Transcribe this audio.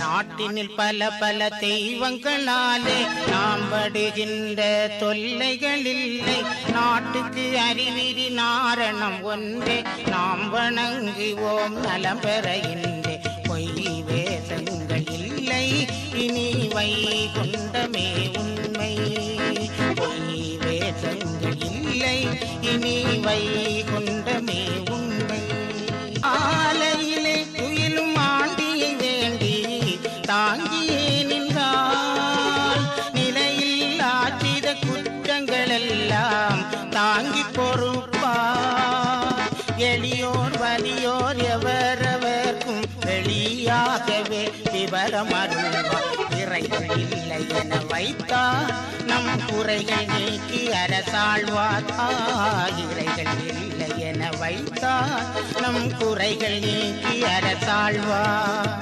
நாட்டினில் பல பல தெய்வங்களாலே நாம் படுகின்ற தொல்லைகள் இல்லை. நாட்டுக்கு அறிவிரி நாரணம் ஒன்றே நாம் வணங்குவோம் நலம் பெறுகின்றே. பொய் வேஷங்கள் இல்லை இனி வைகுண்டமே உண்மை. பொய் வேஷங்கள் இல்லை இனி வைகுண்டமே உண்மை. ஆலையிலே துயிலும் ஆண்டியை வேண்டி தாங்கியே நின்றால் நிலையில் ஆற்றித குற்றங்கள் எல்லாம் தாங்கி பொறுப்பார். எளியோர் வலியோர் எவரவர்க்கும் வெளியாகவே விவரம் அருள்வார். இறைகள் இல்லை என வைத்தார் நம் குறைகள் நீக்கி அரசாழ்வார். இறைகள் இல்லை என வைத்தார் நம் குறைகள் நீக்கி அரசாழ்வார்.